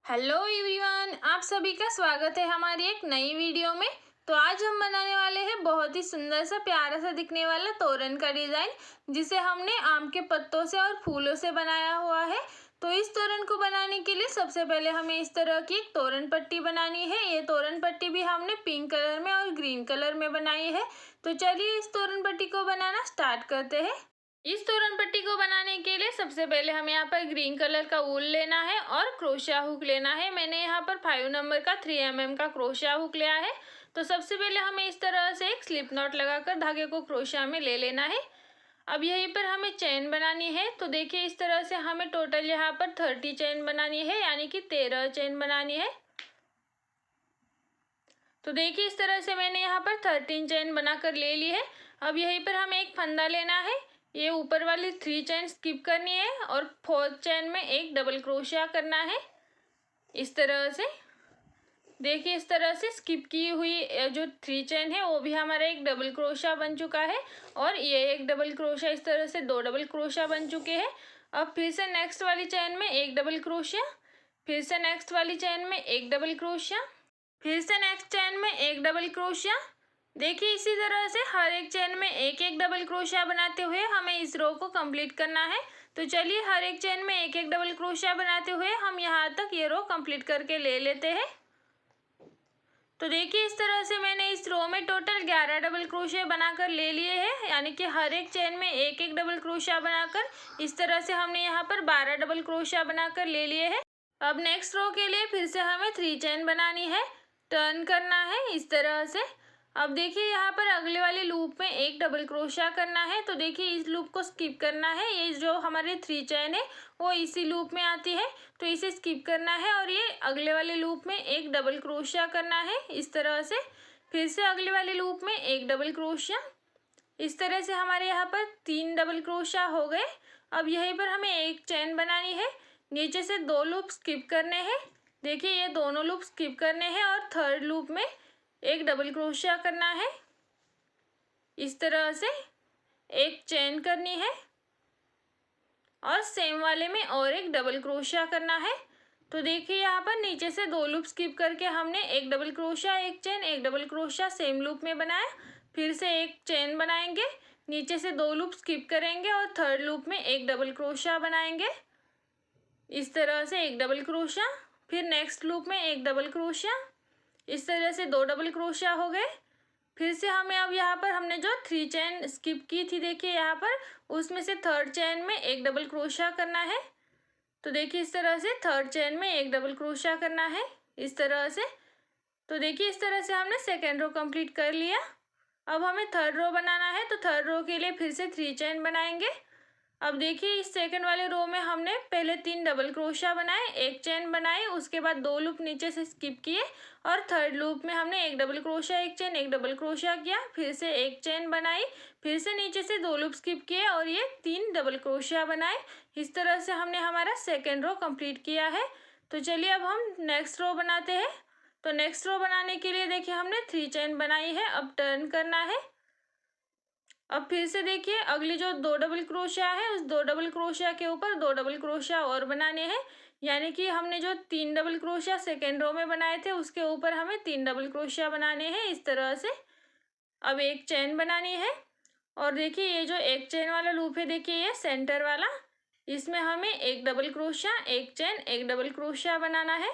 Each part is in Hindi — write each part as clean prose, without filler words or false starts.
हेलो एवरीवन, आप सभी का स्वागत है हमारी एक नई वीडियो में। तो आज हम बनाने वाले हैं बहुत ही सुंदर सा प्यारा सा दिखने वाला तोरण का डिज़ाइन, जिसे हमने आम के पत्तों से और फूलों से बनाया हुआ है। तो इस तोरण को बनाने के लिए सबसे पहले हमें इस तरह की एक तोरण पट्टी बनानी है। ये तोरण पट्टी भी हमने पिंक कलर में और ग्रीन कलर में बनाई है। तो चलिए इस तोरण पट्टी को बनाना स्टार्ट करते हैं। इस तोरण पट्टी को बनाने के लिए सबसे पहले हमें यहाँ पर ग्रीन कलर का वूल लेना है और क्रोशिया हुक लेना है। मैंने यहाँ पर 5 नंबर का 3 mm का क्रोशिया हुक लिया है। तो सबसे पहले हमें इस तरह से एक स्लिप नॉट लगाकर धागे को क्रोशिया में ले लेना है। अब यहीं पर हमें चेन बनानी है। तो देखिए इस तरह से हमें टोटल यहाँ पर 30 चेन बनानी है, यानी कि 13 चेन बनानी है। तो देखिए इस तरह से मैंने यहाँ पर 13 चेन बनाकर ले ली है। अब यहीं पर हमें एक फंदा लेना है। ये ऊपर वाली 3 चेन स्किप करनी है और 4th चेन में एक डबल क्रोशिया करना है इस तरह से। देखिए इस तरह से स्किप की हुई जो 3 चेन है वो भी हमारा एक डबल क्रोशिया बन चुका है, और ये एक डबल क्रोशिया, इस तरह से 2 डबल क्रोशिया बन चुके हैं। अब फिर से नेक्स्ट वाली चेन में एक डबल क्रोशिया, फिर से नेक्स्ट वाली चेन में एक डबल क्रोशिया, फिर से नेक्स्ट चेन में एक डबल क्रोशिया। देखिए इसी तरह से हर एक चेन में एक एक डबल क्रोशिया बनाते हुए हमें इस रो को कंप्लीट करना है। तो चलिए हर एक चेन में एक एक डबल क्रोशिया बनाते हुए हम यहाँ तक ये रो कंप्लीट करके ले लेते हैं। तो देखिए इस तरह से मैंने इस रो में टोटल 11 डबल क्रोशिया बनाकर ले लिए हैं, यानी कि हर एक चेन में एक एक डबल क्रोशिया बनाकर इस तरह से हमने यहाँ पर 12 डबल क्रोशिया बनाकर ले लिए हैं। अब नेक्स्ट रो के लिए फिर से हमें 3 चेन बनानी है, टर्न करना है इस तरह से। अब देखिए यहाँ पर अगले वाले लूप में एक डबल क्रोशिया करना है। तो देखिए इस लूप को स्किप करना है। ये जो हमारे 3 चेन है वो इसी लूप में आती है, तो इसे स्किप करना है और ये अगले वाले लूप में एक डबल क्रोशिया करना है इस तरह से। फिर से अगले वाले लूप में एक डबल क्रोशिया। इस तरह से हमारे यहाँ पर 3 डबल क्रोशिया हो गए। अब यहीं पर हमें एक चेन बनानी है, नीचे से 2 लूप स्किप करने हैं। देखिए ये दोनों लूप स्किप करने हैं और 3rd लूप में एक डबल क्रोशिया करना है इस तरह से, एक चेन करनी है और सेम वाले में और एक डबल क्रोशिया करना है। तो देखिए यहाँ पर नीचे से 2 लूप स्किप करके हमने एक डबल क्रोशिया, एक चेन, एक डबल क्रोशिया सेम लूप में बनाया। फिर से एक चेन बनाएंगे, नीचे से 2 लूप स्किप करेंगे और 3rd लूप में एक डबल क्रोशिया बनाएंगे इस तरह से, एक डबल क्रोशिया। फिर नेक्स्ट लूप में एक डबल क्रोशिया, इस तरह से 2 डबल क्रोशिया हो गए। फिर से हमें अब यहाँ पर हमने जो 3 चेन स्किप की थी, देखिए यहाँ पर उसमें से 3rd चेन में एक डबल क्रोशिया करना है। तो देखिए इस तरह से 3rd चेन में एक डबल क्रोशिया करना है इस तरह से। तो देखिए इस तरह से हमने 2nd रो कंप्लीट कर लिया। अब हमें 3rd रो बनाना है। तो 3rd रो के लिए फिर से 3 चेन बनाएंगे। अब देखिए इस 2nd वाले रो में हमने पहले 3 डबल क्रोशिया बनाए, एक चेन बनाई, उसके बाद 2 लूप नीचे से स्किप किए और 3rd लूप में हमने एक डबल क्रोशिया, एक चेन, एक डबल क्रोशिया किया, फिर से एक चेन बनाई, फिर से नीचे से 2 लूप स्किप किए और ये 3 डबल क्रोशिया बनाए। इस तरह से हमने हमारा 2nd रो कंप्लीट किया है। तो चलिए अब हम नेक्स्ट रो बनाते हैं। तो नेक्स्ट रो बनाने के लिए देखिए हमने 3 चेन बनाई है, अब टर्न करना है। अब फिर से देखिए अगली जो 2 डबल क्रोशिया है उस 2 डबल क्रोशिया के ऊपर 2 डबल क्रोशिया और बनाने हैं, यानी कि हमने जो 3 डबल क्रोशिया 2nd रो में बनाए थे उसके ऊपर हमें 3 डबल क्रोशिया बनाने हैं इस तरह से। अब एक चेन बनानी है और देखिए ये जो एक चेन वाला लूप है, देखिए ये सेंटर वाला, इसमें हमें एक डबल क्रोशिया, एक चेन, एक डबल क्रोशिया बनाना है।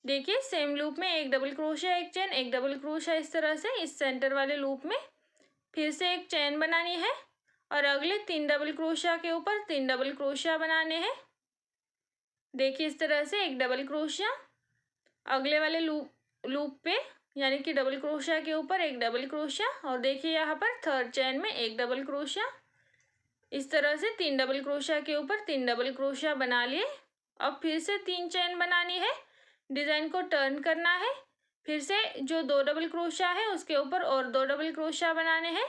देखिए सेम लूप में एक डबल क्रोशिया, एक चेन, एक डबल क्रोशिया इस तरह से इस सेंटर वाले लूप में। फिर से एक चेन बनानी है और अगले 3 डबल क्रोशिया के ऊपर 3 डबल क्रोशिया बनाने हैं। देखिए इस तरह से एक डबल क्रोशिया, अगले वाले लूप पे यानी कि डबल क्रोशिया के ऊपर एक डबल क्रोशिया, और देखिए यहाँ पर 3rd चेन में एक डबल क्रोशिया। इस तरह से 3 डबल क्रोशिया के ऊपर 3 डबल क्रोशिया बना लिए। अब फिर से 3 चेन बनानी है, डिज़ाइन को टर्न करना है। फिर से जो 2 डबल क्रोशिया है उसके ऊपर और 2 डबल क्रोशिया बनाने हैं,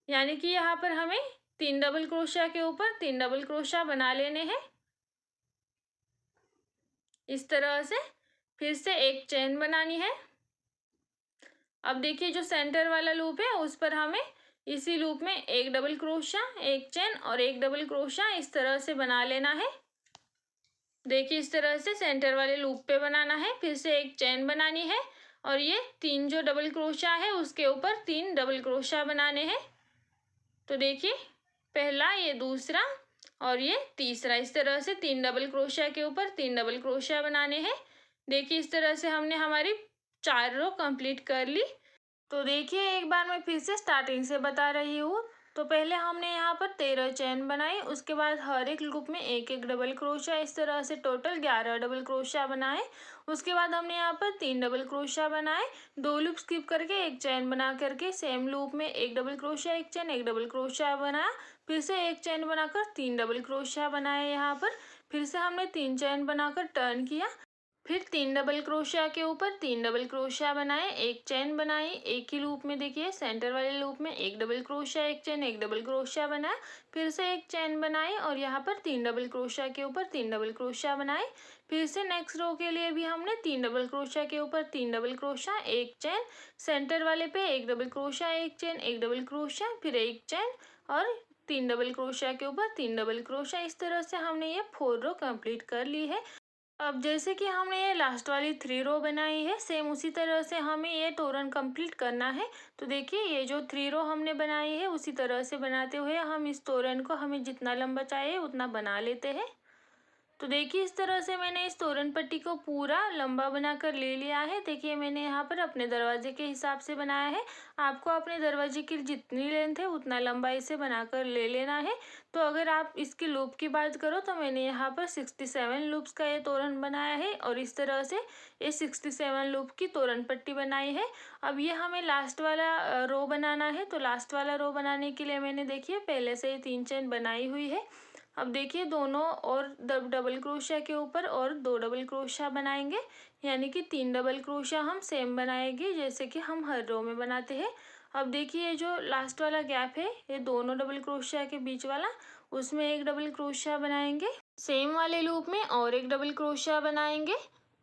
यानी कि यहाँ पर हमें 3 डबल क्रोशिया के ऊपर 3 डबल क्रोशिया बना लेने हैं इस तरह से। फिर से एक चेन बनानी है। अब देखिए जो सेंटर वाला लूप है उस पर हमें इसी लूप में एक डबल क्रोशिया, एक चेन और एक डबल क्रोशिया इस तरह से बना लेना है। देखिए इस तरह से सेंटर वाले लूप पे बनाना है, फिर से एक चेन बनानी है और ये 3 जो डबल क्रोशा है उसके ऊपर 3 डबल क्रोशा बनाने हैं। तो देखिए पहला, ये दूसरा और ये तीसरा, इस तरह से 3 डबल क्रोशिया के ऊपर 3 डबल क्रोशिया बनाने हैं। देखिए इस तरह से हमने हमारी 4 रो कंप्लीट कर ली। तो देखिए एक बार मैं फिर से स्टार्टिंग से बता रही हूँ। तो पहले हमने यहाँ पर 13 चेन बनाई, उसके बाद हर एक लूप में एक एक डबल क्रोशिया, इस तरह से टोटल 11 डबल क्रोशिया बनाए। उसके बाद हमने यहाँ पर 3 डबल क्रोशिया बनाए, 2 लूप स्किप करके एक चेन बना करके सेम लूप में एक डबल क्रोशिया, एक चेन, एक डबल क्रोशिया बनाया, फिर से एक चेन बनाकर 3 डबल क्रोशिया बनाए। यहाँ पर फिर से हमने 3 चेन बनाकर टर्न किया, फिर 3 डबल क्रोशिया के ऊपर 3 डबल क्रोशिया बनाए, एक चेन बनाई, एक ही लूप में देखिए सेंटर वाले लूप में एक डबल क्रोशिया, एक चेन, एक डबल क्रोशिया बनाया, फिर से एक चेन बनाई और यहाँ पर 3 डबल क्रोशिया के ऊपर 3 डबल क्रोशिया बनाए। फिर से नेक्स्ट रो के लिए भी हमने 3 डबल क्रोशिया के ऊपर 3 डबल क्रोशिया, एक चेन, सेंटर वाले पे एक डबल क्रोशिया, एक चेन, एक डबल क्रोशिया, फिर एक चेन और 3 डबल क्रोशिया के ऊपर 3 डबल क्रोशिया। इस तरह से हमने ये 4 रो कंप्लीट कर ली है। अब जैसे कि हमने ये लास्ट वाली 3 रो बनाई है, सेम उसी तरह से हमें ये तोरण कंप्लीट करना है। तो देखिए ये जो 3 रो हमने बनाई है उसी तरह से बनाते हुए हम इस तोरण को हमें जितना लंबा चाहिए उतना बना लेते हैं। तो देखिए इस तरह से मैंने इस तोरण पट्टी को पूरा लंबा बनाकर ले लिया है। देखिए मैंने यहाँ पर अपने दरवाजे के हिसाब से बनाया है, आपको अपने दरवाजे की जितनी लेंथ है उतना लंबाई से बनाकर ले लेना है। तो अगर आप इसकी लूप की बात करो तो मैंने यहाँ पर 67 लूप्स का ये तोरण बनाया है और इस तरह से ये 67 लूप की तोरण पट्टी बनाई है। अब ये हमें लास्ट वाला रो बनाना है। तो लास्ट वाला रो बनाने के लिए मैंने देखिए पहले से ही 3 चेन बनाई हुई है। अब देखिए दोनों और डबल क्रोशिया के ऊपर और 2 डबल क्रोशिया बनाएंगे, यानी कि 3 डबल क्रोशिया हम सेम बनाएंगे जैसे कि हम हर रो में बनाते हैं। अब देखिए ये जो लास्ट वाला गैप है ये दोनों डबल क्रोशिया के बीच वाला, उसमें एक डबल क्रोशिया बनाएंगे, सेम वाले लूप में और एक डबल क्रोशिया बनाएंगे।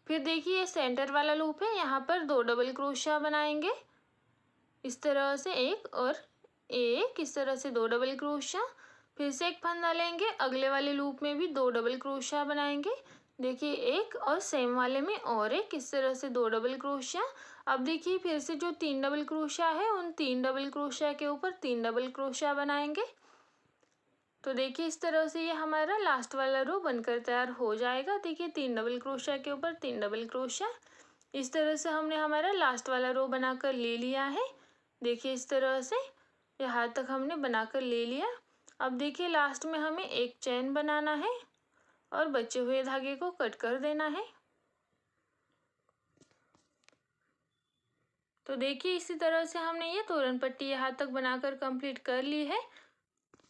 फिर देखिए ये सेंटर वाला लूप है, यहाँ पर 2 डबल क्रोशिया बनाएंगे, इस तरह से एक और एक, इस तरह से 2 डबल क्रोशिया। फिर से एक फंदा लेंगे, अगले वाले लूप में भी 2 डबल क्रोशिया बनाएंगे, देखिए एक और सेम वाले में और एक, इस तरह से 2 डबल क्रोशिया। अब देखिए फिर से जो 3 डबल क्रोशिया है उन 3 डबल क्रोशिया के ऊपर 3 डबल क्रोशिया बनाएंगे। तो देखिए इस तरह से ये हमारा लास्ट वाला रो बनकर तैयार हो जाएगा। देखिए 3 डबल क्रोशिया के ऊपर 3 डबल क्रोशिया, इस तरह से हमने हमारा लास्ट वाला रो बनाकर ले लिया है। देखिए इस तरह से यहाँ तक हमने बनाकर ले लिया। अब देखिए लास्ट में हमें एक चेन बनाना है और बचे हुए धागे को कट कर देना है। तो देखिए इसी तरह से हमने ये तोरण पट्टी यहाँ तक बनाकर कंप्लीट कर ली है।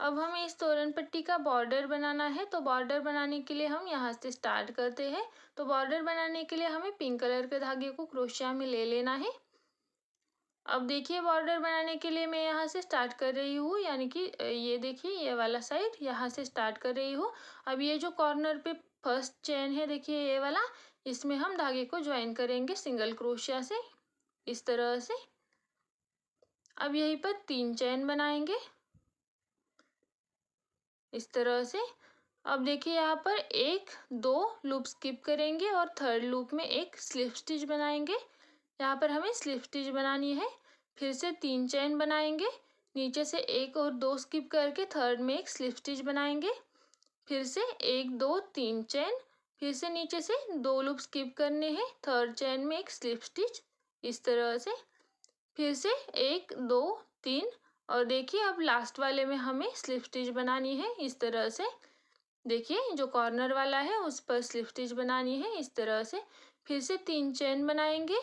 अब हमें इस तोरण पट्टी का बॉर्डर बनाना है। तो बॉर्डर बनाने के लिए हम यहाँ से स्टार्ट करते हैं। तो बॉर्डर बनाने के लिए हमें पिंक कलर के धागे को क्रोशिया में ले लेना है। अब देखिए बॉर्डर बनाने के लिए मैं यहाँ से स्टार्ट कर रही हूँ, यानी कि ये देखिए ये वाला साइड यहाँ से स्टार्ट कर रही हूँ। अब ये जो कॉर्नर पे फर्स्ट चेन है देखिए ये वाला, इसमें हम धागे को ज्वाइन करेंगे सिंगल क्रोशिया से, इस तरह से। अब यहीं पर 3 चेन बनाएंगे इस तरह से। अब देखिए यहाँ पर 1-2 लूप स्किप करेंगे और थर्ड लूप में एक स्लिप स्टिच बनाएंगे। यहाँ पर हमें स्लिप स्टिच बनानी है। फिर से 3 चेन बनाएंगे, नीचे से 1 और 2 स्किप करके थर्ड में एक स्लिप स्टिच बनाएंगे। फिर से 1-2-3 चेन, फिर से नीचे से 2 लूप स्किप करने हैं, थर्ड चेन में एक स्लिप स्टिच, इस तरह से। फिर से 1-2-3 और देखिए अब लास्ट वाले में हमें स्लिप स्टिच बनानी है इस तरह से। देखिए जो कॉर्नर वाला है उस पर स्लिप स्टिच बनानी है इस तरह से। फिर से 3 चेन बनाएंगे।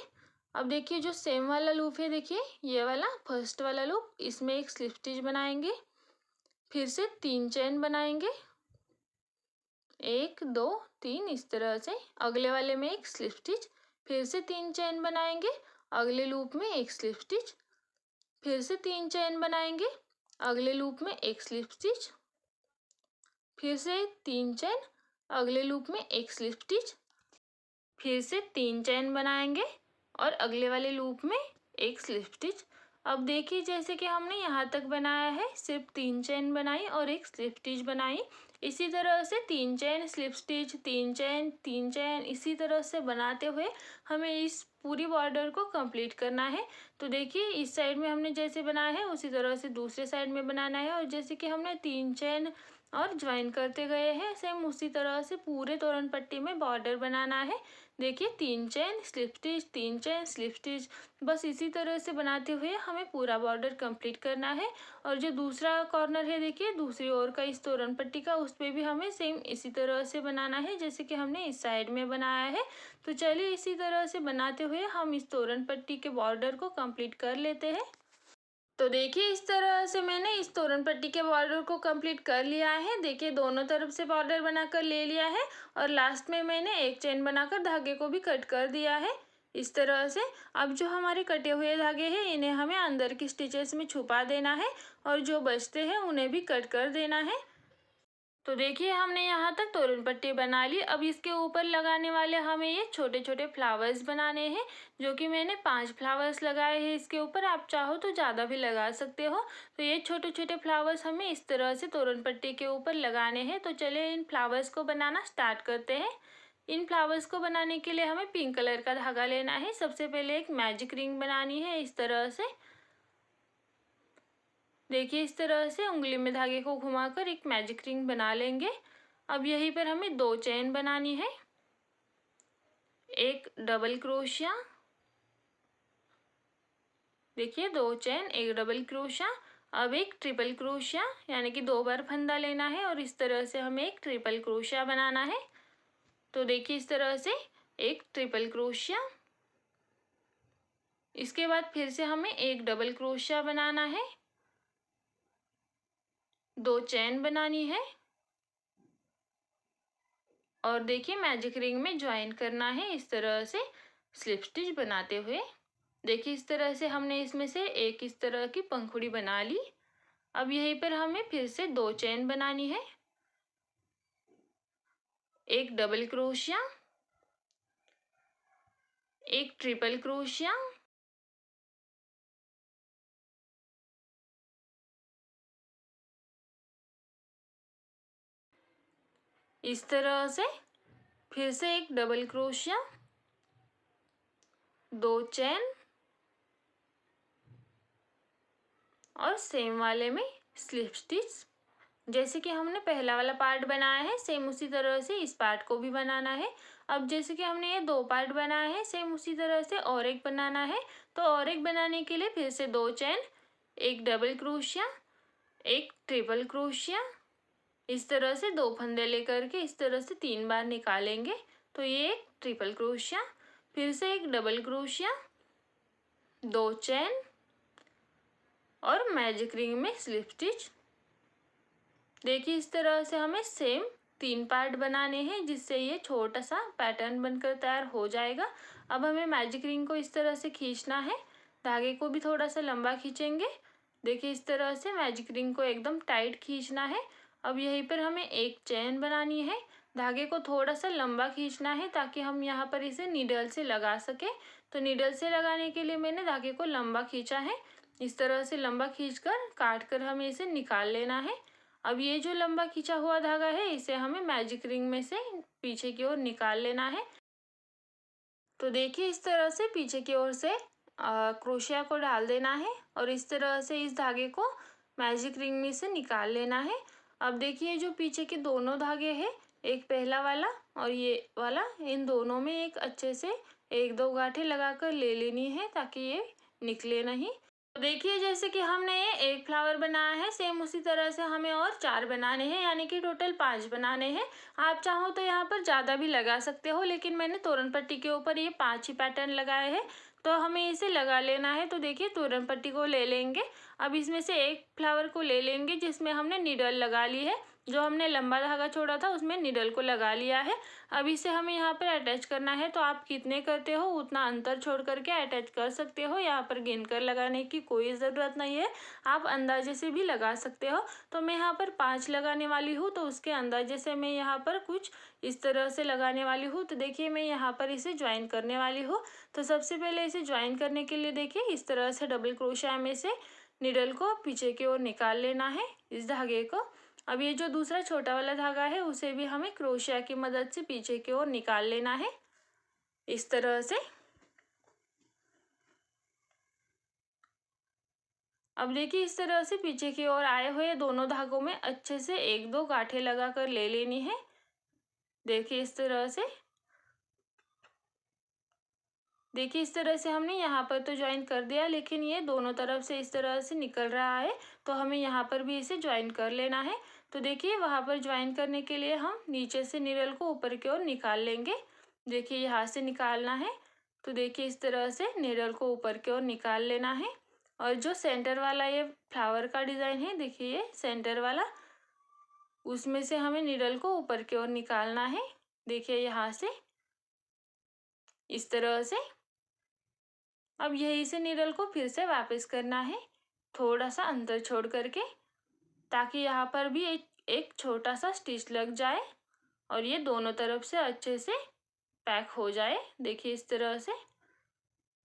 अब देखिए जो सेम वाला लूप है देखिए ये वाला फर्स्ट वाला लूप, इसमें एक स्लिप स्टिच बनाएंगे। फिर से 3 चेन बनाएंगे, 1-2-3 इस तरह से। अगले वाले में एक स्लिप स्टिच, फिर से 3 चेन बनाएंगे, अगले लूप में एक स्लिप स्टिच, फिर से 3 चेन बनाएंगे, अगले लूप में एक स्लिप स्टिच, फिर से 3 चेन, अगले लूप में एक स्लिप स्टिच, फिर से 3 चेन बनाएंगे और अगले वाले लूप में एक स्लिप स्टिच। अब देखिए जैसे कि हमने यहाँ तक बनाया है, सिर्फ 3 चेन बनाई और एक स्लिप स्टिच बनाई। इसी तरह से 3 chain slip stitch, 3 chain 3 chain, इसी तरह से बनाते हुए हमें इस पूरी बॉर्डर को कंप्लीट करना है। तो देखिए इस साइड में हमने जैसे बनाया है उसी तरह से दूसरे साइड में बनाना है, और जैसे कि हमने 3 चेन और ज्वाइन करते गए हैं, सेम उसी तरह से पूरे तोरण पट्टी में बॉर्डर बनाना है। देखिए 3 chain slip stitch, 3 chain slip stitch, बस इसी तरह से बनाते हुए हमें पूरा बॉर्डर कंप्लीट करना है। और जो दूसरा कॉर्नर है देखिए दूसरी ओर का इस तोरण पट्टी का, उस पर भी हमें सेम इसी तरह से बनाना है जैसे कि हमने इस साइड में बनाया है। तो चलिए इसी तरह से बनाते हुए हम इस तोरण पट्टी के बॉर्डर को कंप्लीट कर लेते हैं। तो देखिए इस तरह से मैंने इस तोरण पट्टी के बॉर्डर को कंप्लीट कर लिया है। देखिए दोनों तरफ से बॉर्डर बनाकर ले लिया है, और लास्ट में मैंने एक चेन बनाकर धागे को भी कट कर दिया है इस तरह से। अब जो हमारे कटे हुए धागे हैं इन्हें हमें अंदर की स्टिचेस में छुपा देना है, और जो बचते हैं उन्हें भी कट कर देना है। तो देखिए हमने यहाँ तक तोरण पट्टी बना ली। अब इसके ऊपर लगाने वाले हमें ये छोटे छोटे फ्लावर्स बनाने हैं, जो कि मैंने 5 फ्लावर्स लगाए हैं इसके ऊपर। आप चाहो तो ज़्यादा भी लगा सकते हो। तो ये छोटे छोटे फ्लावर्स हमें इस तरह से तोरण पट्टी के ऊपर लगाने हैं। तो चलिए इन फ्लावर्स को बनाना स्टार्ट करते हैं। इन फ्लावर्स को बनाने के लिए हमें पिंक कलर का धागा लेना है। सबसे पहले एक मैजिक रिंग बनानी है इस तरह से। देखिए इस तरह से उंगली में धागे को घुमाकर एक मैजिक रिंग बना लेंगे। अब यहीं पर हमें 2 चेन बनानी है, एक डबल क्रोशिया, देखिए 2 चेन एक डबल क्रोशिया। अब एक ट्रिपल क्रोशिया, यानी कि 2 बार फंदा लेना है, और इस तरह से हमें एक ट्रिपल क्रोशिया बनाना है। तो देखिए इस तरह से एक ट्रिपल क्रोशिया। इसके बाद फिर से हमें एक डबल क्रोशिया बनाना है, 2 चेन बनानी है, और देखिए मैजिक रिंग में ज्वाइन करना है इस तरह से स्लिप स्टिच बनाते हुए। देखिए इस तरह से हमने इसमें से एक इस तरह की पंखुड़ी बना ली। अब यहीं पर हमें फिर से 2 चेन बनानी है, एक डबल क्रोशिया, एक ट्रिपल क्रोशिया, इस तरह से फिर से एक डबल क्रोशिया, 2 चेन, और सेम वाले में स्लिप स्टिच। जैसे कि हमने पहला वाला पार्ट बनाया है सेम उसी तरह से इस पार्ट को भी बनाना है। अब जैसे कि हमने ये 2 पार्ट बनाया है सेम उसी तरह से और एक बनाना है। तो और एक बनाने के लिए फिर से 2 चेन, एक डबल क्रोशिया, एक ट्रिपल क्रोशिया, इस तरह से 2 फंदे लेकर के इस तरह से 3 बार निकालेंगे। तो ये एक ट्रिपल क्रोशिया, फिर से एक डबल क्रोशिया, 2 चेन, और मैजिक रिंग में स्लिप स्टिच। देखिए इस तरह से हमें सेम 3 पार्ट बनाने हैं, जिससे ये छोटा सा पैटर्न बनकर तैयार हो जाएगा। अब हमें मैजिक रिंग को इस तरह से खींचना है, धागे को भी थोड़ा सा लंबा खींचेंगे। देखिए इस तरह से मैजिक रिंग को एकदम टाइट खींचना है। अब यहीं पर हमें एक चेन बनानी है, धागे को थोड़ा सा लंबा खींचना है ताकि हम यहाँ पर इसे नीडल से लगा सके। तो नीडल से लगाने के लिए मैंने धागे को लंबा खींचा है। इस तरह से लंबा खींचकर काट कर हमें इसे निकाल लेना है। अब ये जो लंबा खींचा हुआ धागा है इसे हमें मैजिक रिंग में से पीछे की ओर निकाल लेना है। तो देखिए इस तरह से पीछे की ओर से क्रोशिया को डाल देना है, और इस तरह से इस धागे को मैजिक रिंग में से निकाल लेना है। अब देखिए जो पीछे के दोनों धागे हैं, एक पहला वाला और ये वाला, इन दोनों में एक अच्छे से 1-2 गांठें लगाकर ले लेनी है ताकि ये निकले नहीं। तो देखिए जैसे कि हमने ये एक फ्लावर बनाया है सेम उसी तरह से हमें और 4 बनाने हैं, यानी कि टोटल 5 बनाने हैं। आप चाहो तो यहाँ पर ज़्यादा भी लगा सकते हो, लेकिन मैंने तोरण पट्टी के ऊपर ये 5 ही पैटर्न लगाए हैं, तो हमें इसे लगा लेना है। तो देखिए तोरण पट्टी को ले लेंगे। अब इसमें से एक फ्लावर को ले लेंगे जिसमें हमने नीडल लगा ली है, जो हमने लंबा धागा छोड़ा था उसमें निडल को लगा लिया है। अब इसे हमें यहाँ पर अटैच करना है, तो आप कितने करते हो उतना अंतर छोड़ करके अटैच कर सकते हो। यहाँ पर गिनकर लगाने की कोई ज़रूरत नहीं है, आप अंदाजे से भी लगा सकते हो। तो मैं यहाँ पर 5 लगाने वाली हूँ, तो उसके अंदाजे से मैं यहाँ पर कुछ इस तरह से लगाने वाली हूँ। तो देखिए मैं यहाँ पर इसे ज्वाइन करने वाली हूँ। तो सबसे पहले इसे ज्वाइन करने के लिए देखिए इस तरह से डबल क्रोशिया में से निडल को पीछे की ओर निकाल लेना है, इस धागे को। अब ये जो दूसरा छोटा वाला धागा है उसे भी हमें क्रोशिया की मदद से पीछे की ओर निकाल लेना है, इस तरह से। अब देखिए इस तरह से पीछे की ओर आए हुए दोनों धागों में अच्छे से 1-2 गांठें लगा कर ले लेनी है। देखिए इस तरह से। देखिए इस तरह से हमने यहाँ पर तो ज्वाइन कर दिया, लेकिन ये दोनों तरफ से इस तरह से निकल रहा है, तो हमें यहाँ पर भी इसे ज्वाइन कर लेना है। तो देखिए वहाँ पर ज्वाइन करने के लिए हम नीचे से निडल को ऊपर की ओर निकाल लेंगे। देखिए यहाँ से निकालना है, तो देखिए इस तरह से निडल को ऊपर की ओर निकाल लेना है। और जो सेंटर वाला ये फ्लावर का डिज़ाइन है, देखिए ये सेंटर वाला, उसमें से हमें निडल को ऊपर की ओर निकालना है। देखिए यहाँ से इस तरह से। अब यही से निडल को फिर से वापस करना है, थोड़ा सा अंतर छोड़ करके, ताकि यहाँ पर भी एक छोटा सा स्टिच लग जाए और ये दोनों तरफ से अच्छे से पैक हो जाए। देखिए इस तरह से।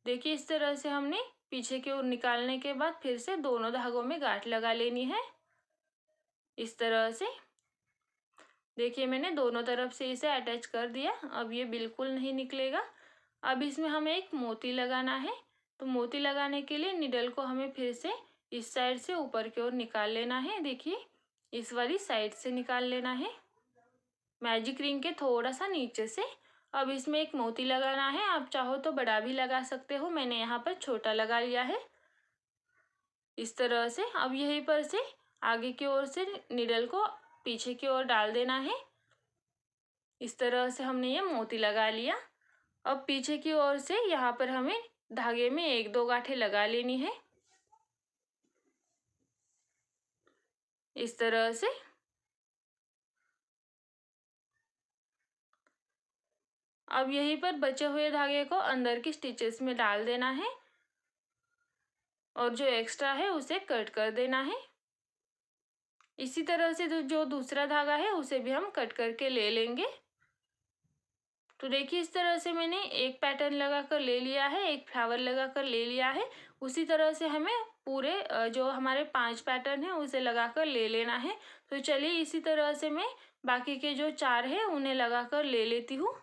देखिए इस तरह से हमने पीछे की ओर निकालने के बाद फिर से दोनों धागों में गांठ लगा लेनी है, इस तरह से। देखिए मैंने दोनों तरफ से इसे अटैच कर दिया। अब ये बिल्कुल नहीं निकलेगा। अब इसमें हमें एक मोती लगाना है, तो मोती लगाने के लिए निडल को हमें फिर से इस साइड से ऊपर की ओर निकाल लेना है। देखिए इस वाली साइड से निकाल लेना है, मैजिक रिंग के थोड़ा सा नीचे से। अब इसमें एक मोती लगाना है, आप चाहो तो बड़ा भी लगा सकते हो, मैंने यहाँ पर छोटा लगा लिया है, इस तरह से। अब यहीं पर से आगे की ओर से निडल को पीछे की ओर डाल देना है, इस तरह से हमने ये मोती लगा लिया। अब पीछे की ओर से यहाँ पर हमें धागे में 1-2 गांठें लगा लेनी है, इस तरह से। अब यहीं पर बचे हुए धागे को अंदर की स्टिचेस में डाल देना है और जो एक्स्ट्रा है उसे कट कर देना है। इसी तरह से जो दूसरा धागा है उसे भी हम कट करके ले लेंगे। तो देखिए इस तरह से मैंने एक पैटर्न लगा कर ले लिया है, एक फ्लावर लगा कर ले लिया है। उसी तरह से हमें पूरे जो हमारे 5 पैटर्न है उसे लगा कर ले लेना है। तो चलिए इसी तरह से मैं बाकी के जो 4 है उन्हें लगा कर ले लेती हूँ।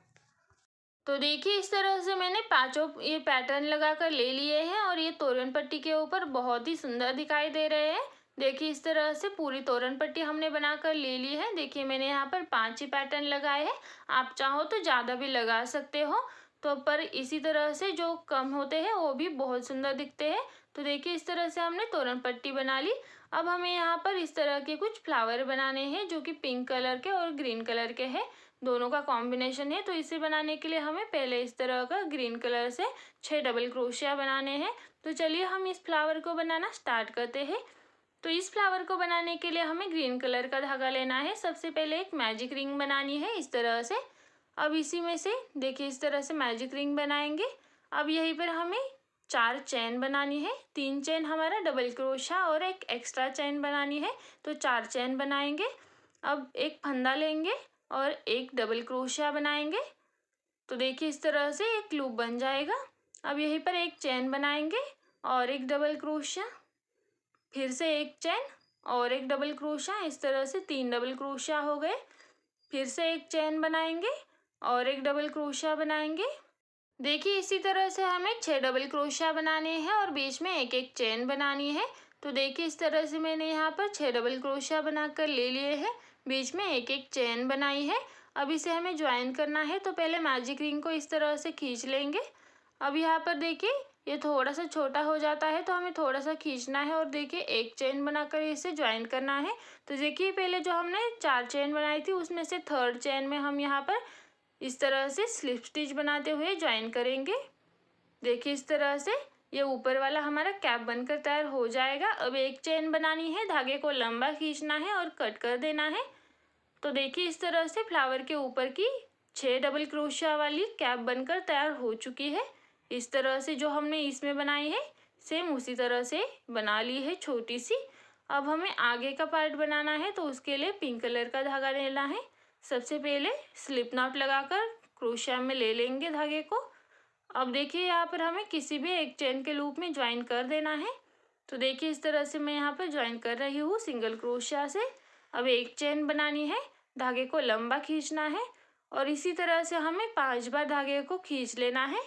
तो देखिए इस तरह से मैंने पांचों ये पैटर्न लगा कर ले लिए हैं और ये तोरण पट्टी के ऊपर बहुत ही सुंदर दिखाई दे रहे हैं। देखिए इस तरह से पूरी तोरण पट्टी हमने बना कर ले ली है। देखिए मैंने यहाँ पर 5 ही पैटर्न लगाए हैं, आप चाहो तो ज़्यादा भी लगा सकते हो। तो पर इसी तरह से जो कम होते हैं वो भी बहुत सुंदर दिखते हैं। तो देखिए इस तरह से हमने तोरण पट्टी बना ली। अब हमें यहाँ पर इस तरह के कुछ फ्लावर बनाने हैं जो कि पिंक कलर के और ग्रीन कलर के हैं, दोनों का कॉम्बिनेशन है। तो इसे बनाने के लिए हमें पहले इस तरह का ग्रीन कलर से 6 डबल क्रोशिया बनाने हैं। तो चलिए हम इस फ्लावर को बनाना स्टार्ट करते हैं। तो इस फ्लावर को बनाने के लिए हमें ग्रीन कलर का धागा लेना है। सबसे पहले एक मैजिक रिंग बनानी है इस तरह से। अब इसी में से देखिए इस तरह से मैजिक रिंग बनाएंगे। अब यहीं पर हमें 4 चेन बनानी है, 3 चेन हमारा डबल क्रोशिया और एक एक्स्ट्रा चेन बनानी है, तो 4 चेन बनाएंगे। अब एक फंदा लेंगे और एक डबल क्रोशिया बनाएंगे। तो देखिए इस तरह से एक लूप बन जाएगा। अब यहीं पर एक चेन बनाएंगे और एक डबल क्रोशिया, फिर से एक चेन और एक डबल क्रोशिया, इस तरह से 3 डबल क्रोशिया हो गए। फिर से एक चेन बनाएंगे और एक डबल क्रोशिया बनाएंगे। देखिए इसी तरह से हमें 6 डबल क्रोशिया बनाने हैं और बीच में एक एक चेन बनानी है। तो देखिए इस तरह से मैंने यहाँ पर 6 डबल क्रोशिया बनाकर ले लिए हैं, बीच में एक एक चेन बनाई है। अब इसे हमें ज्वाइन करना है, तो पहले मैजिक रिंग को इस तरह से खींच लेंगे। अब यहाँ पर देखिए ये थोड़ा सा छोटा हो जाता है, तो हमें थोड़ा सा खींचना है और देखिए एक चेन बनाकर इसे ज्वाइन करना है। तो देखिए पहले जो हमने 4 चेन बनाई थी उसमें से 3rd चेन में हम यहाँ पर इस तरह से स्लिप स्टिच बनाते हुए ज्वाइन करेंगे। देखिए इस तरह से ये ऊपर वाला हमारा कैप बनकर तैयार हो जाएगा। अब एक चेन बनानी है, धागे को लंबा खींचना है और कट कर देना है, तो देखिए इस तरह से फ्लावर के ऊपर की 6 डबल क्रोशिया वाली कैप बनकर तैयार हो चुकी है। इस तरह से जो हमने इसमें बनाई है सेम उसी तरह से बना ली है छोटी सी। अब हमें आगे का पार्ट बनाना है, तो उसके लिए पिंक कलर का धागा लेना है। सबसे पहले स्लिप नॉट लगाकर क्रोशिया में ले लेंगे धागे को। अब देखिए यहाँ पर हमें किसी भी एक चेन के लूप में ज्वाइन कर देना है। तो देखिए इस तरह से मैं यहाँ पर ज्वाइन कर रही हूँ सिंगल क्रोशिया से। अब एक चेन बनानी है, धागे को लंबा खींचना है और इसी तरह से हमें 5 बार धागे को खींच लेना है।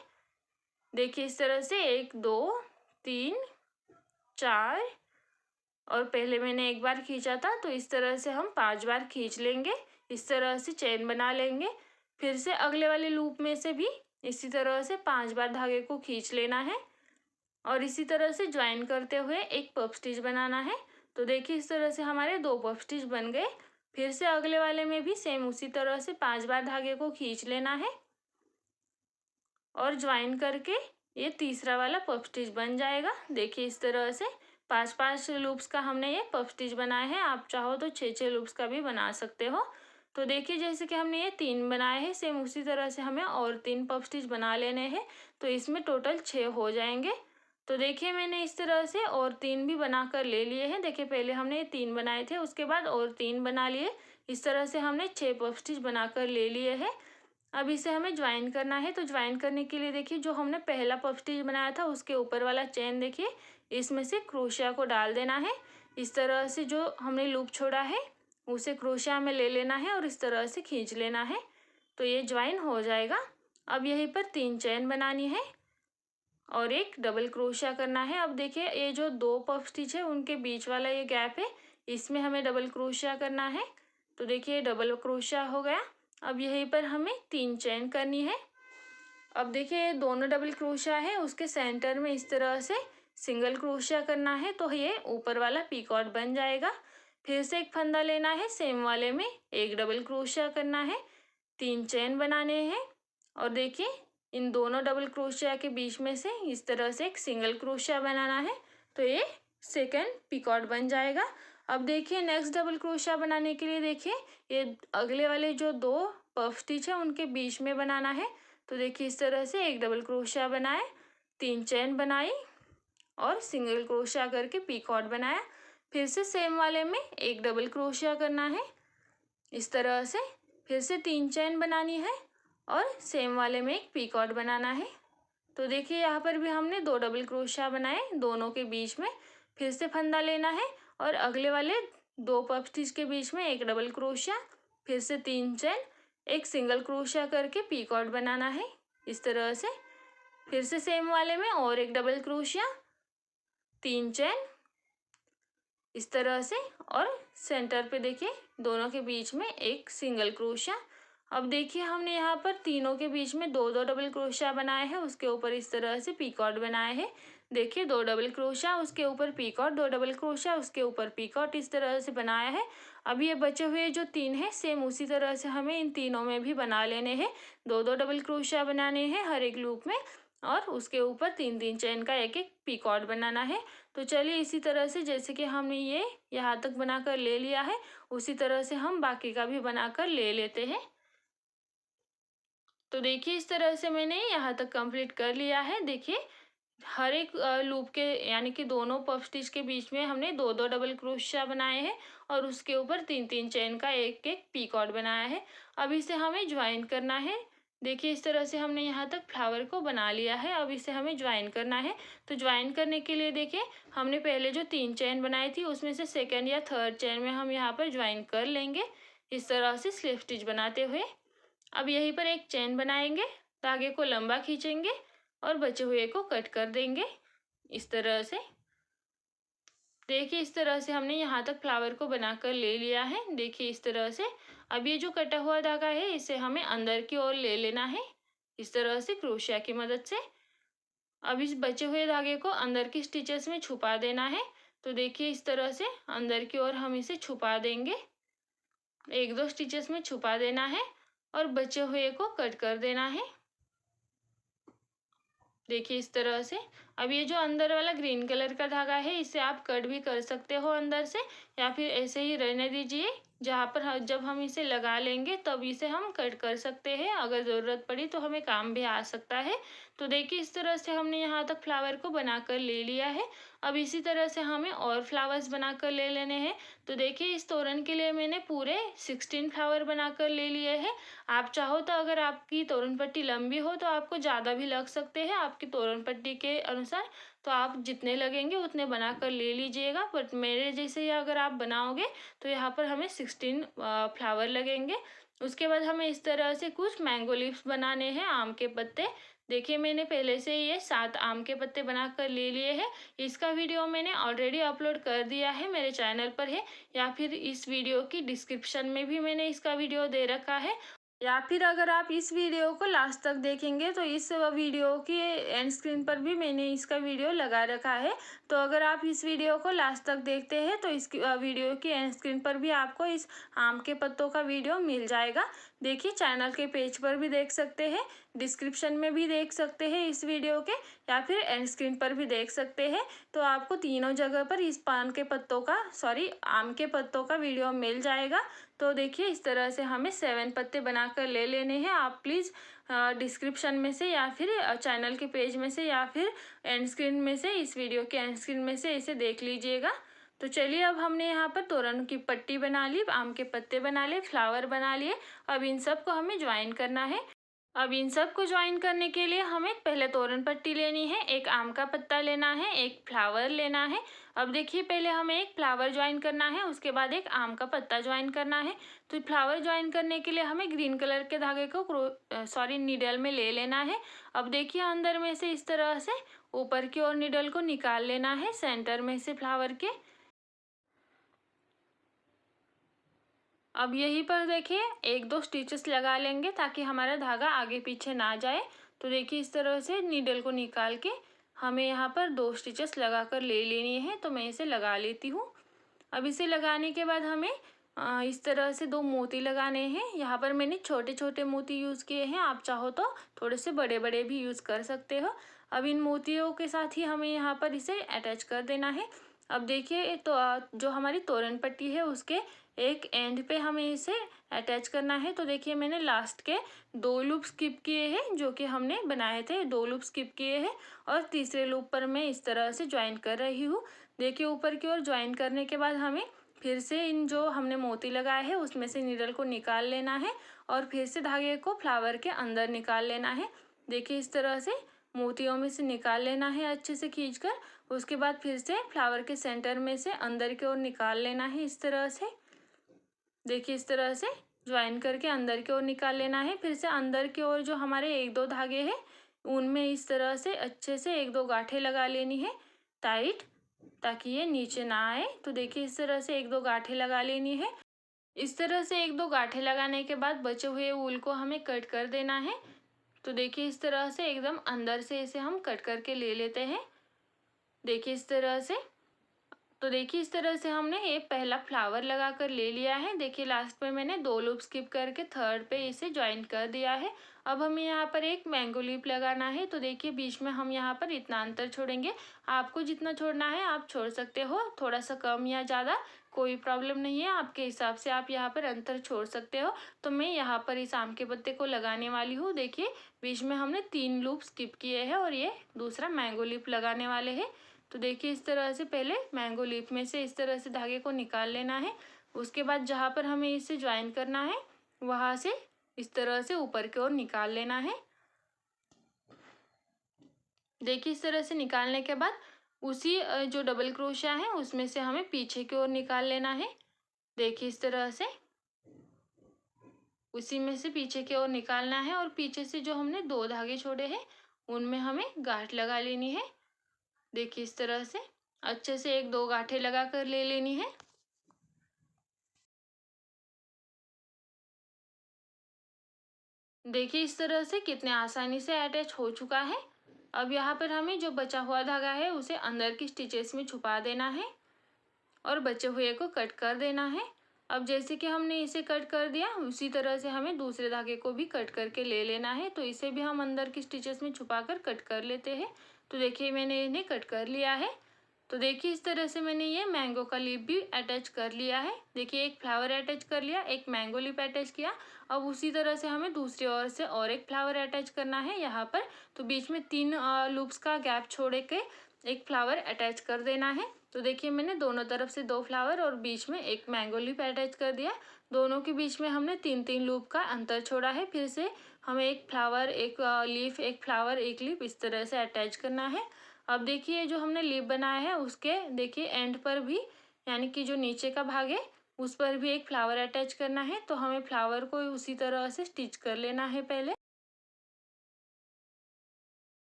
देखिए इस तरह से 1 2 3 4, और पहले मैंने एक बार खींचा था, तो इस तरह से हम 5 बार खींच लेंगे। इस तरह से चेन बना लेंगे। फिर से अगले वाले लूप में से भी इसी तरह से 5 बार धागे को खींच लेना है और इसी तरह से ज्वाइन करते हुए एक पफ स्टिच बनाना है। तो देखिए इस तरह से हमारे 2 पफ स्टिच बन गए। फिर से अगले वाले में भी सेम उसी तरह से 5 बार धागे को खींच लेना है और ज्वाइन करके ये तीसरा वाला पफ स्टिच बन जाएगा। देखिए इस तरह से 5-5 लूप्स का हमने ये पफ स्टिच बनाया है। आप चाहो तो 6-6 लूप्स का भी बना सकते हो। तो देखिए जैसे कि हमने ये 3 बनाए हैं, सेम उसी तरह से हमें और 3 पफ स्टिच बना लेने हैं। तो इसमें टोटल 6 हो जाएंगे। तो देखिए मैंने इस तरह से और 3 भी बना कर ले लिए हैं। देखिए पहले हमने ये 3 बनाए थे, उसके बाद और 3 बना लिए। इस तरह से हमने 6 पफ स्टिच बना कर ले लिए हैं। अब इसे हमें ज्वाइन करना है। तो ज्वाइन करने के लिए देखिए जो हमने पहला पफ स्टिच बनाया था उसके ऊपर वाला चेन देखिए इसमें से क्रोशिया को डाल देना है। इस तरह से जो हमने लूप छोड़ा है उसे क्रोशिया में ले लेना है और इस तरह से खींच लेना है। तो ये ज्वाइन हो जाएगा। अब यहीं पर 3 चेन बनानी है और एक डबल क्रोशिया करना है। अब देखिए ये जो 2 पफ स्टिच है उनके बीच वाला ये गैप है, इसमें हमें डबल क्रोशिया करना है। तो देखिए डबल क्रोशिया हो गया। अब यहीं पर हमें 3 चेन करनी है। अब देखिए ये दोनों डबल क्रोशिया है, उसके सेंटर में इस तरह से सिंगल क्रोशिया करना है, तो ये ऊपर वाला पीकॉट बन जाएगा। फिर से एक फंदा लेना है, सेम वाले में एक डबल क्रोशिया करना है, 3 चेन बनाने हैं और देखिए इन दोनों डबल क्रोशिया के बीच में से इस तरह से एक सिंगल क्रोशिया बनाना है, तो ये सेकंड पीकॉट बन जाएगा। अब देखिए नेक्स्ट डबल क्रोशिया बनाने के लिए देखिए ये अगले वाले जो 2 पफ स्टिच है उनके बीच में बनाना है। तो देखिए इस तरह से एक डबल क्रोशिया बनाए, 3 चेन बनाई और सिंगल क्रोशिया करके पीकॉट बनाया। फिर से सेम वाले में एक डबल क्रोशिया करना है इस तरह से। फिर से 3 चेन बनानी है और सेम वाले में एक पीकॉट बनाना है। तो देखिए यहाँ पर भी हमने 2 डबल क्रोशिया बनाए दोनों के बीच में। फिर से फंदा लेना है और अगले वाले 2 पफ स्टिच के बीच में एक डबल क्रोशिया, फिर से 3 चेन, एक सिंगल क्रोशिया करके पीकॉट बनाना है इस तरह से। फिर से सेम वाले में और एक डबल क्रोशिया, 3 चेन इस तरह से और सेंटर पे देखिए दोनों के बीच में एक सिंगल क्रोशिया। अब देखिए हमने यहाँ पर तीनों के बीच में 2-2 डबल क्रोशिया बनाए हैं, उसके ऊपर इस तरह से पीकॉट बनाए हैं। देखिए 2 डबल क्रोशिया उसके ऊपर पीकॉट, 2 डबल क्रोशिया उसके ऊपर पीकॉट, इस तरह से बनाया है। अब ये बचे हुए जो 3 हैं सेम उसी तरह से हमें इन तीनों में भी बना लेने हैं। 2-2 डबल क्रोशिया बनाने हैं हर एक लूप में और उसके ऊपर 3-3 चेन का एक एक पीकॉट बनाना है। तो चलिए इसी तरह से जैसे कि हमने ये यहाँ तक बनाकर ले लिया है उसी तरह से हम बाकी का भी बनाकर ले लेते हैं। तो देखिए इस तरह से मैंने यहाँ तक कंप्लीट कर लिया है। देखिए हर एक लूप के यानी कि दोनों पफ स्टिच के बीच में हमने 2-2 डबल क्रोशिया बनाए हैं और उसके ऊपर 3-3 चेन का एक एक पीकॉट बनाया है। अब इसे हमें ज्वाइन करना है। देखिए इस तरह से हमने यहाँ तक फ्लावर को बना लिया है। अब इसे हमें ज्वाइन करना है। तो ज्वाइन करने के लिए देखिए हमने पहले जो 3 चेन बनाई थी उसमें से सेकेंड या थर्ड चेन में हम यहाँ पर ज्वाइन कर लेंगे इस तरह से स्लिप स्टिच बनाते हुए। अब यहीं पर एक चेन बनाएंगे, धागे को लंबा खींचेंगे और बचे हुए को कट कर देंगे इस तरह से। देखिए इस तरह से हमने यहाँ तक फ्लावर को बनाकर ले लिया है। देखिए इस तरह से। अब ये जो कटा हुआ धागा है इसे हमें अंदर की ओर ले लेना है इस तरह से क्रोशिया की मदद से। अब इस बचे हुए धागे को अंदर की स्टिचेस में छुपा देना है। तो देखिए इस तरह से अंदर की ओर हम इसे छुपा देंगे, 1-2 स्टिचेस में छुपा देना है और बचे हुए को कट कर देना है। देखिए इस तरह से। अब ये जो अंदर वाला ग्रीन कलर का धागा है इसे आप कट भी कर सकते हो अंदर से या फिर ऐसे ही रहने दीजिए। जहाँ पर जब हम इसे लगा लेंगे तब इसे हम कट कर सकते हैं, अगर ज़रूरत पड़ी तो हमें काम भी आ सकता है। तो देखिए इस तरह से हमने यहाँ तक फ्लावर को बनाकर ले लिया है। अब इसी तरह से हमें और फ्लावर्स बनाकर ले लेने हैं। तो देखिए इस तोरण के लिए मैंने पूरे 16 फ्लावर बनाकर ले लिए हैं। आप चाहो तो अगर आपकी तोरण पट्टी लंबी हो तो आपको ज़्यादा भी लग सकते हैं, आपकी तोरण पट्टी के अनुसार। तो आप जितने लगेंगे उतने बनाकर ले लीजिएगा, बट मेरे जैसे ही अगर आप बनाओगे तो यहाँ पर हमें 16 फ्लावर लगेंगे। उसके बाद हमें इस तरह से कुछ मैंगो लीव्स बनाने हैं, आम के पत्ते। देखिए मैंने पहले से ये 7 आम के पत्ते बनाकर ले लिए हैं। इसका वीडियो मैंने ऑलरेडी अपलोड कर दिया है, मेरे चैनल पर है, या फिर इस वीडियो की डिस्क्रिप्शन में भी मैंने इसका वीडियो दे रखा है। या फिर अगर आप इस वीडियो को लास्ट तक देखेंगे तो इस वीडियो की एंड स्क्रीन पर भी मैंने इसका वीडियो लगा रखा है। तो अगर आप इस वीडियो को लास्ट तक देखते हैं तो इस वीडियो की एंड स्क्रीन पर भी आपको इस आम के पत्तों का वीडियो मिल जाएगा। देखिए चैनल के पेज पर भी देख सकते हैं, डिस्क्रिप्शन में भी देख सकते हैं इस वीडियो के, या फिर एंड स्क्रीन पर भी देख सकते हैं। तो आपको तीनों जगह पर इस आम के पत्तों का वीडियो मिल जाएगा। तो देखिए इस तरह से हमें 7 पत्ते बनाकर ले लेने हैं। आप प्लीज़ डिस्क्रिप्शन में से या फिर चैनल के पेज में से या फिर एंड स्क्रीन में से, इस वीडियो के एंड स्क्रीन में से इसे देख लीजिएगा। तो चलिए अब हमने यहाँ पर तोरण की पट्टी बना ली, आम के पत्ते बना लिए, फ्लावर बना लिए। अब इन सब को हमें ज्वाइन करना है। अब इन सब को ज्वाइन करने के लिए हमें पहले तोरण पट्टी लेनी है, एक आम का पत्ता लेना है, एक फ्लावर लेना है। अब देखिए पहले हमें एक फ्लावर ज्वाइन करना है, उसके बाद एक आम का पत्ता ज्वाइन करना है। तो फ्लावर ज्वाइन करने के लिए हमें ग्रीन कलर के धागे को नीडल में ले लेना है। अब देखिए अंदर में से इस तरह से ऊपर की ओर नीडल को निकाल लेना है सेंटर में से फ्लावर के। अब यहीं पर देखिए 1-2 स्टिचेस लगा लेंगे ताकि हमारा धागा आगे पीछे ना जाए। तो देखिए इस तरह से नीडल को निकाल के हमें यहाँ पर 2 स्टिचेस लगा कर ले लेनी है। तो मैं इसे लगा लेती हूँ। अब इसे लगाने के बाद हमें इस तरह से 2 मोती लगाने हैं। यहाँ पर मैंने छोटे छोटे मोती यूज़ किए हैं, आप चाहो तो थोड़े से बड़े बड़े भी यूज़ कर सकते हो। अब इन मोतियों के साथ ही हमें यहाँ पर इसे अटैच कर देना है। अब देखिए तो जो हमारी तोरण पट्टी है उसके एक एंड पे हमें इसे अटैच करना है। तो देखिए मैंने लास्ट के 2 लूप स्किप किए हैं, जो कि हमने बनाए थे, 2 लूप स्किप किए हैं, और तीसरे लूप पर मैं इस तरह से ज्वाइन कर रही हूँ। देखिए ऊपर की ओर ज्वाइन करने के बाद हमें फिर से इन जो हमने मोती लगाए हैं उसमें से नीडल को निकाल लेना है और फिर से धागे को फ्लावर के अंदर निकाल लेना है। देखिए इस तरह से मोतियों में से निकाल लेना है अच्छे से खींचकर। उसके बाद फिर से फ्लावर के सेंटर में से अंदर की ओर निकाल लेना है इस तरह से। देखिए इस तरह से ज्वाइन करके अंदर की ओर निकाल लेना है। फिर से अंदर की ओर जो हमारे 1-2 धागे हैं उनमें इस तरह से अच्छे से 1-2 गांठें लगा लेनी है टाइट, ताकि ये नीचे ना आए। तो देखिए इस तरह से 1-2 गांठें लगा लेनी है। इस तरह से 1-2 गांठें लगाने के बाद बचे हुए ऊल को हमें कट कर देना है। तो देखिए इस तरह से एकदम अंदर से इसे हम कट करके ले लेते हैं। देखिए इस तरह से। तो देखिए इस तरह से हमने ये पहला फ्लावर लगा कर ले लिया है। देखिए लास्ट में मैंने 2 लूप स्किप करके थर्ड पे इसे ज्वाइन कर दिया है। अब हमें यहाँ पर एक मैंगो लीफ लगाना है। तो देखिए बीच में हम यहाँ पर इतना अंतर छोड़ेंगे, आपको जितना छोड़ना है आप छोड़ सकते हो, थोड़ा सा कम या ज़्यादा कोई प्रॉब्लम नहीं है, आपके हिसाब से आप यहाँ पर अंतर छोड़ सकते हो। तो मैं यहाँ पर इस आम के पत्ते को लगाने वाली हूँ। देखिए बीच में हमने 3 लूप स्किप किए हैं और ये दूसरा मैंगो लीफ लगाने वाले हैं। तो देखिए इस तरह से पहले मैंगो लीफ में से इस तरह से धागे को निकाल लेना है। उसके बाद जहाँ पर हमें इसे ज्वाइन करना है वहाँ से इस तरह से ऊपर की ओर निकाल लेना है। देखिए इस तरह से निकालने के बाद उसी जो डबल क्रोशिया है उसमें से हमें पीछे की ओर निकाल लेना है। देखिए इस तरह से उसी में से पीछे की ओर निकालना है और पीछे से जो हमने 2 धागे छोड़े हैं उनमें हमें गांठ लगा लेनी है। देखिए इस तरह से अच्छे से 1-2 गांठें लगा कर ले लेनी है। देखिए इस तरह से कितने आसानी से अटैच हो चुका है। अब यहाँ पर हमें जो बचा हुआ धागा है उसे अंदर की स्टिचेस में छुपा देना है और बचे हुए को कट कर देना है। अब जैसे कि हमने इसे कट कर दिया उसी तरह से हमें दूसरे धागे को भी कट करके ले लेना है। तो इसे भी हम अंदर की स्टिचेस में छुपा कर कट कर लेते हैं। तो देखिए मैंने इन्हें कट कर लिया है। तो देखिए इस तरह से मैंने ये मैंगो का लीफ भी अटैच कर लिया है। देखिए एक फ्लावर अटैच कर लिया, एक मैंगो लीफ अटैच किया। अब उसी तरह से हमें दूसरी ओर से और एक फ्लावर अटैच करना है यहाँ पर। तो बीच में 3 लूप्स का गैप छोड़ के एक फ्लावर अटैच कर देना है। तो देखिए मैंने दोनों तरफ से 2 फ्लावर और बीच में एक मैंगो लीफ अटैच कर दिया। दोनों के बीच में हमने 3-3 लूप का अंतर छोड़ा है। फिर से हमें एक फ्लावर, एक लीफ, एक फ्लावर, एक लीफ इस तरह से अटैच करना है। अब देखिए जो हमने लीफ बनाया है उसके देखिए एंड पर भी, यानी कि जो नीचे का भाग है उस पर भी एक फ्लावर अटैच करना है। तो हमें फ्लावर को उसी तरह से स्टिच कर लेना है पहले।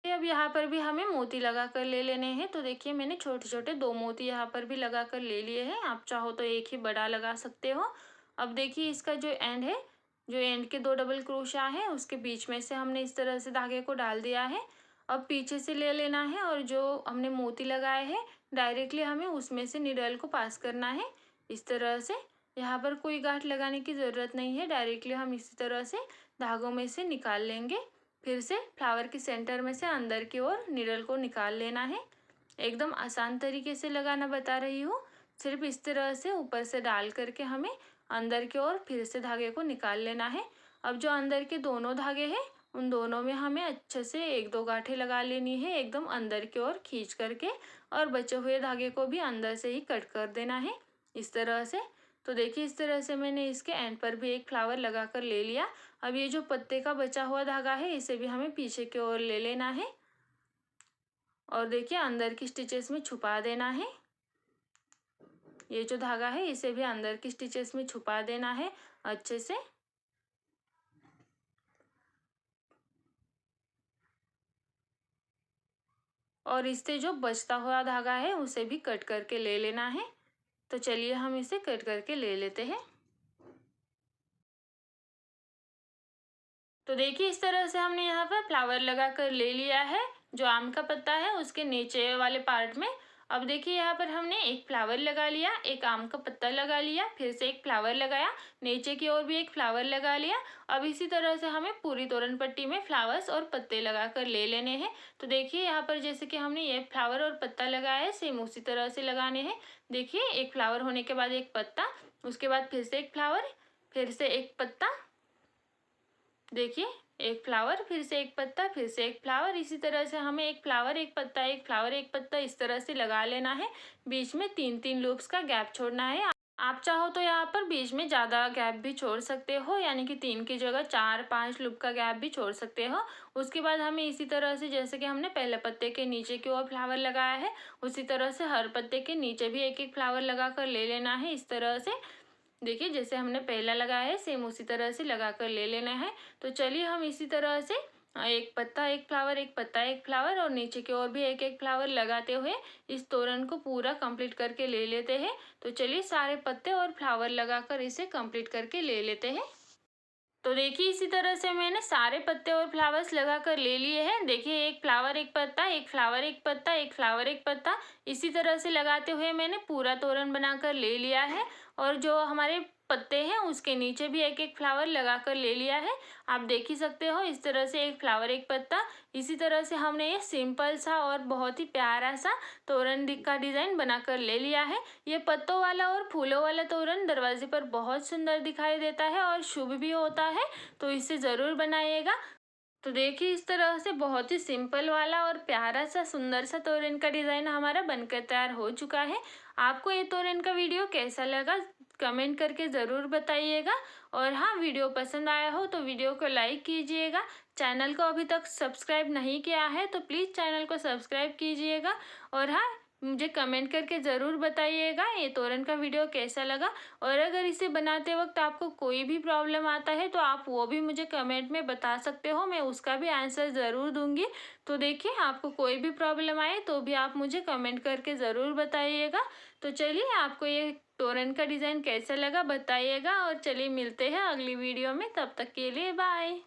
अब यहाँ पर भी हमें मोती लगा कर ले लेने हैं। तो देखिए मैंने छोटे छोटे 2 मोती यहाँ पर भी लगा कर ले लिए हैं। आप चाहो तो एक ही बड़ा लगा सकते हो। अब देखिए इसका जो एंड है, जो एंड के 2 डबल क्रोशिया है उसके बीच में से हमने इस तरह से धागे को डाल दिया है। अब पीछे से ले लेना है और जो हमने मोती लगाए हैं डायरेक्टली हमें उसमें से नीडल को पास करना है इस तरह से। यहाँ पर कोई गांठ लगाने की ज़रूरत नहीं है, डायरेक्टली हम इसी तरह से धागों में से निकाल लेंगे। फिर से फ्लावर के सेंटर में से अंदर की ओर नीडल को निकाल लेना है। एकदम आसान तरीके से लगाना बता रही हूँ। सिर्फ इस तरह से ऊपर से डाल करके हमें अंदर की ओर फिर से धागे को निकाल लेना है। अब जो अंदर के दोनों धागे हैं उन दोनों में हमें अच्छे से 1-2 गांठें लगा लेनी है एकदम अंदर की ओर खींच करके, और बचे हुए धागे को भी अंदर से ही कट कर देना है इस तरह से। तो देखिए इस तरह से मैंने इसके एंड पर भी एक फ्लावर लगा कर ले लिया। अब ये जो पत्ते का बचा हुआ धागा है इसे भी हमें पीछे की ओर ले लेना है और देखिए अंदर की स्टिचेस में छुपा देना है। ये जो धागा है इसे भी अंदर की स्टिचेस में छुपा देना है अच्छे से। और इससे जो बचता हुआ धागा है उसे भी कट करके ले लेना है। तो चलिए हम इसे कट करके ले लेते हैं। तो देखिए इस तरह से हमने यहाँ पर फ्लावर लगा कर ले लिया है जो आम का पत्ता है उसके नीचे वाले पार्ट में। अब देखिए यहाँ पर हमने एक फ्लावर लगा लिया, एक आम का पत्ता लगा लिया, फिर से एक फ्लावर लगाया, नीचे की ओर भी एक फ्लावर लगा लिया। अब इसी तरह से हमें पूरी तोरण पट्टी में फ्लावर्स और पत्ते लगा कर ले लेने हैं। तो देखिए यहाँ पर जैसे कि हमने ये फ्लावर और पत्ता लगाया है सेम उसी तरह से लगाने हैं। देखिए एक फ्लावर होने के बाद एक पत्ता, उसके बाद फिर से एक फ्लावर, फिर से एक पत्ता, देखिए एक फ्लावर, फिर से एक पत्ता, फिर से एक फ्लावर। इसी तरह से हमें एक फ्लावर, एक पत्ता, एक फ्लावर, एक पत्ता इस तरह से लगा लेना है। बीच में 3-3 लूप्स का गैप छोड़ना है। आप चाहो तो यहाँ पर बीच में ज़्यादा गैप भी छोड़ सकते हो, यानी कि 3 की जगह 4-5 लूप का गैप भी छोड़ सकते हो। उसके बाद हमें इसी तरह से जैसे कि हमने पहले पत्ते के नीचे की ओर फ्लावर लगाया है उसी तरह से हर पत्ते के नीचे भी एक एक फ्लावर लगा कर ले लेना है इस तरह से। देखिए जैसे हमने पहला लगाया है सेम उसी तरह से लगा कर ले लेना है। तो चलिए हम इसी तरह से एक पत्ता एक फ्लावर, एक पत्ता एक फ्लावर और नीचे की ओर भी एक एक फ्लावर लगाते हुए इस तोरण को पूरा कंप्लीट करके ले लेते हैं। तो चलिए सारे पत्ते और फ्लावर लगाकर इसे कंप्लीट करके ले लेते हैं। तो देखिए इसी तरह से मैंने सारे पत्ते और फ्लावर्स लगा कर ले लिए हैं। देखिए एक फ्लावर एक पत्ता, एक फ्लावर एक पत्ता, एक फ्लावर एक पत्ता, इसी तरह से लगाते हुए मैंने पूरा तोरण बनाकर ले लिया है। और जो हमारे पत्ते हैं उसके नीचे भी एक एक फ्लावर लगा कर ले लिया है। आप देख ही सकते हो इस तरह से एक फ्लावर एक पत्ता। इसी तरह से हमने ये सिंपल सा और बहुत ही प्यारा सा तोरण का डिज़ाइन बनाकर ले लिया है। ये पत्तों वाला और फूलों वाला तोरण दरवाजे पर बहुत सुंदर दिखाई देता है और शुभ भी होता है। तो इसे ज़रूर बनाइएगा। तो देखिए इस तरह से बहुत ही सिंपल वाला और प्यारा सा सुंदर सा तोरण का डिज़ाइन हमारा बनकर तैयार हो चुका है। आपको ये तोरण का वीडियो कैसा लगा कमेंट करके ज़रूर बताइएगा। और हाँ, वीडियो पसंद आया हो तो वीडियो को लाइक कीजिएगा। चैनल को अभी तक सब्सक्राइब नहीं किया है तो प्लीज़ चैनल को सब्सक्राइब कीजिएगा। और हाँ, मुझे कमेंट करके ज़रूर बताइएगा ये तोरण का वीडियो कैसा लगा। और अगर इसे बनाते वक्त आपको कोई भी प्रॉब्लम आता है तो आप वो भी मुझे कमेंट में बता सकते हो, मैं उसका भी आंसर ज़रूर दूंगी। तो देखिए आपको कोई भी प्रॉब्लम आए तो भी आप मुझे कमेंट करके ज़रूर बताइएगा। तो चलिए आपको ये तोरण का डिज़ाइन कैसा लगा बताइएगा और चलिए मिलते हैं अगली वीडियो में, तब तक के लिए बाय।